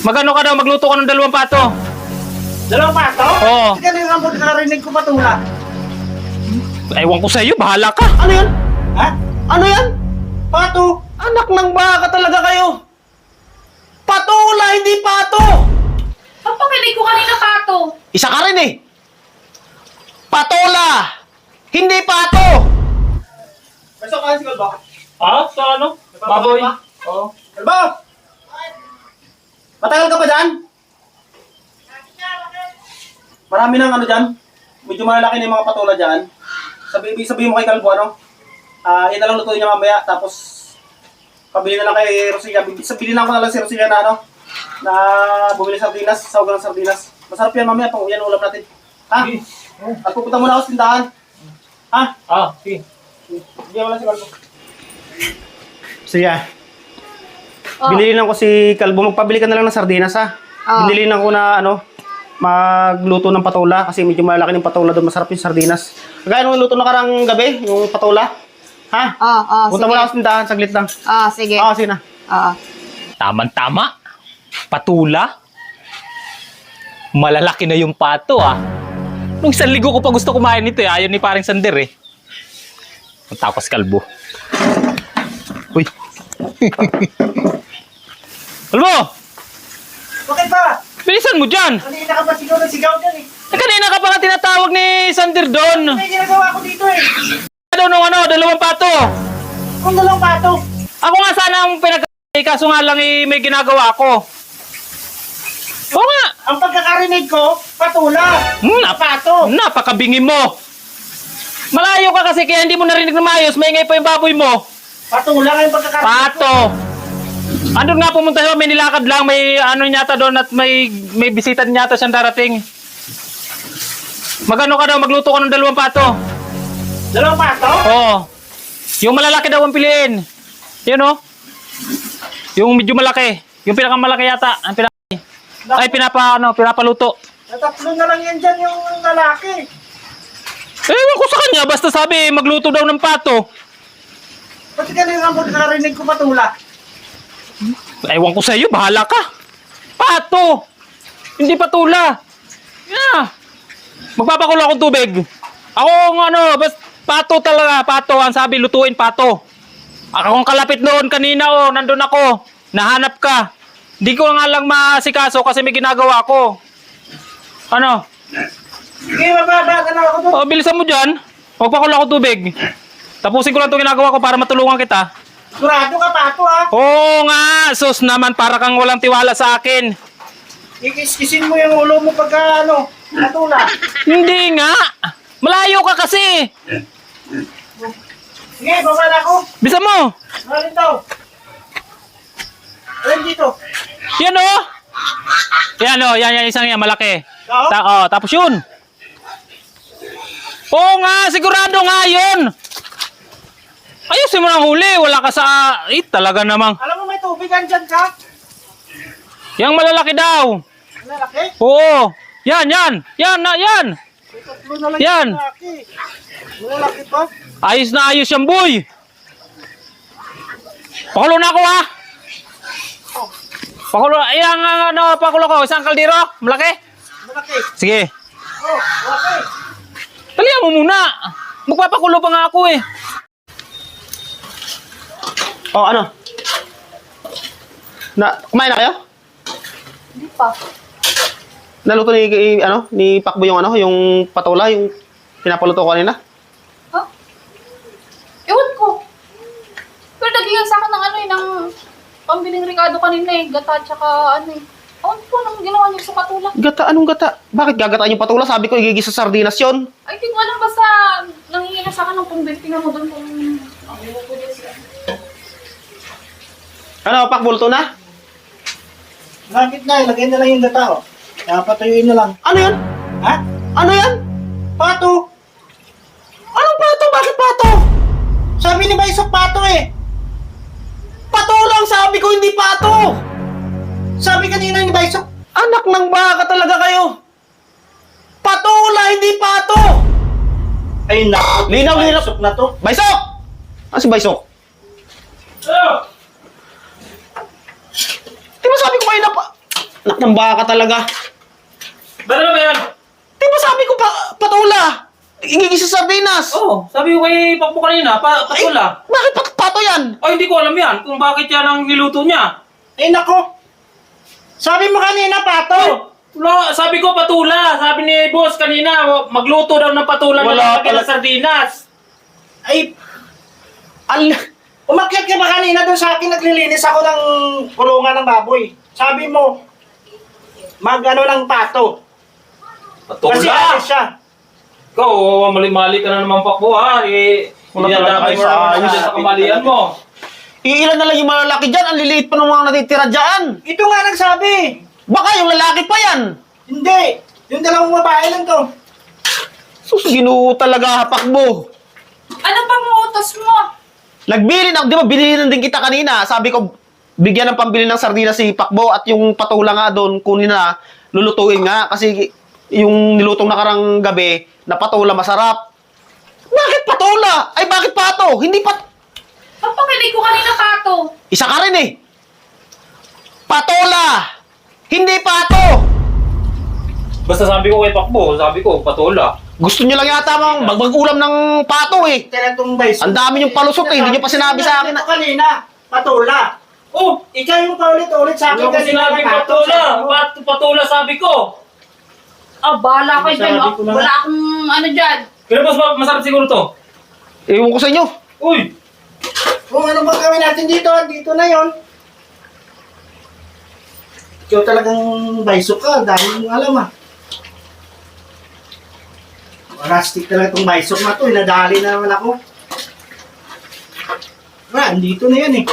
Magano ka daw, magluto ka ng 2 pato. 2 pato? Oo. Sige na yung ambot, narinig ko patula. Ewan ko sa iyo, bahala ka. Ano yan? Ha? Ano yan? Pato? Anak ng baka talaga kayo. Patula, hindi pato. Ang pakinig ko kanina, pato. Isa ka rin eh. Patola, hindi pato. Pasok ka si Kalbo. Sa ano? Baboy. Oo. Kalbo! Matagal ka pa dyan? Marami nang ano dyan. Medyo malalaki na yung mga patola dyan. Sabihin mo kay Kalbo, ano? Yan na lang lutuin niya mamaya. Tapos, pabili na lang kay Rosilla. Sabili na ako na lang si Rosilla na ano? Na bumili sardinas, sawagan ng sardinas. Masarap yan mamaya, pang yan ulam natin. Ha? At pupunta muna ako sa tindahan. Ha? Sige. Bigyan mo lang si Kalbo. Siya. Binili ko si Kalbo. Magpabili ka na lang ng sardinas, ha? Binili ko na ano, magluto ng patola kasi medyo malaki ng patola doon. Masarap yung sardinas. Kagaya nung luto na karang gabi, yung patola. Ha? Punta muna ako sa tindahan, saglit lang. Sige. Sige na. Tama-tama. Patula. Malalaki na yung pato, Nung 1 linggo ko pa gusto kumain nito, Ayaw ni paring Sander, Punta ako sa Kalbo. Uy. Kalbo! Bakit ba? Bilisan mo dyan! Kanina ka pa sigaw na sigaw dyan eh. Kanina ka pa nga tinatawag ni Sander doon. May ginagawa ko dito eh. Ano nung 2 pato? Kung 2 pato. Ako nga sana ang kaso nga lang may ginagawa ko. Oo nga. Ang pagkakarinig ko, patula. Pato. Napakabingi mo. Malayo ka kasi kaya hindi mo narinig na maayos. Maingay pa yung baboy mo. Patula nga yung pagkakarinig Pato. Andun nga pumunta siya, may nilakad lang. May ano nyata doon at may bisita nyata siyang darating. Magano ka daw, magluto ka ng 2 pato. 2 pato? Oo. Yung malalaki daw ang piliin. Yun Yung medyo malaki. Yung pinakamalaki yata. Ang pinapaluto. Natatlo na lang yan dyan yung lalaki. Ewan ko sa kanya, basta sabi magluto daw ng pato. Pati kanina ang narinig ko patula. Ewan ko sa iyo, bahala ka. Pato! Hindi patula. Magpapakulo akong tubig. Ako pato talaga, pato. Ang sabi, lutuin pato. Akong kalapit noon kanina, nandun ako. Nahanap ka. Di ko nga lang masikaso kasi may ginagawa ko. Ano? Sige, mababa ka na ako doon. Bilisan mo dyan. Magpakulo ako tubig. Tapusin ko lang itong ginagawa ko para matulungan kita. Surado ka, pato ha. Oo nga, sus naman para kang walang tiwala sa akin. Ikis-kisin mo yung ulo mo pagka patula. Hindi nga. Malayo ka kasi. Sige, baba na ako. Bisa mo. Mahalin daw. Alin dito. Yan yan isang yan, malaki. Oo? Tapos yun. Oo nga, sigurado nga yun. Ayusin mo ng huli, wala ka sa... talaga namang. Alam mo may tubig andyan ka? Yang malalaki daw. Lalaki? Oo. Yan. May tatlo na lang Yan. yung lalaki. Lalaki pa? Ayos na ayos yan, boy. Pakulo na ako, Pakulo, pakulo ko. Isang kaldero, malaki. Malaki. Sige. Malaki. Talihan mo muna. Magpapakulo pa nga ako, Ano? Kumain na kayo? Hindi pa. Naluto ni Pakbo yung yung patola, yung pinapaluto ko kanina? Ewan ko. Pero naging sa akin ng pambiling Ricardo kanina gata tsaka Ewan ko anong ginawa niyo sa patula. Gata? Anong gata? Bakit gagataan yung patola? Sabi ko, igigis sa sardinas yun. Ay, hindi ko alam basta nangingi na sa akin ng pambiling. Tingnan mo doon kung ko din siya. Pakbo, luto na? Bakit na? Ilagay na lang yung gata, Patuyuin na lang. Ano yan? Ha? Ano yan? Pato! Anong pato? Bakit pato? Sabi ni Baisok pato Patola ang sabi ko, hindi pato! Sabi kanina ni Baisok. Anak ng baka talaga kayo! Patola, hindi pato! Ay, naku. Linaw. Baisok na to. Baisok! Si Baisok? Di ba sabi ko kayo na pa... ng baka talaga. Ba't ano ba yan? Di ba sabi ko patula? Igigis sa sardinas. Oo, sabi ko kay Pakbo kanina, patula. Bakit pato yan? Ay, hindi ko alam yan kung bakit yan ang niluto niya. Eh, nako. Sabi mo kanina, pato. Wala, sabi ko patula. Sabi ni boss kanina, magluto daw ng patula na Wala lalagyan ng pala. sardinas. Ay, umakyat ka ba kanina doon sa akin, naglilinis ako ng kulungan ng baboy. Sabi mo, mag-ano ng pato. Kasi Patula! alis siya. Ikaw, mali-mali ka na naman Pakbo ha. Wala Hindi talaga mo kayo sa naman ayos. sa kamalian mo. Iilan na lang yung malalaki dyan. Ang liliit pa ng mga natitira dyan. Ito nga nagsabi. Baka yung lalaki pa yan. Hindi. Yung dalawang babae lang to. Sus, ginoo talaga, Pakbo. Ano pang utos mo? Nagbili na, di ba, binili na din kita kanina. Sabi ko, bigyan ng pambili ng sardinas si Pakbo at yung patula nga doon, kunin na, lulutuin nga. Kasi yung nilutong nakarang gabi, na patula masarap. Bakit patula? Ay, bakit pato? Hindi Papakilig ko kanina, Pato. Isa ka rin eh. Patola! Hindi pato! Basta sabi ko kay Pakbo, sabi ko patula. Gusto nyo lang yata mag-ulam ng pato eh. Tinatong bayso. Ang dami yung palusot eh. Hindi nyo pa sinabi sa akin. Ito kanina, patula. Oh, Ikaw yung paulit-ulit sa akin wala ko sinabing pato, patula. sabi mo. Patula sabi ko. Ah, bahala kayo dyan. Sabi ko na Wala nga. akong ano dyan. Pero boss, masarap siguro to. Ewan ko sa inyo. Uy! Kung ano ba gawin natin dito, dito na yon. Ikaw talagang bayso ka, dahil mong alam ah. Rustic talaga itong bayso na to, inadali na naman ako. Ah, dito na yan eh.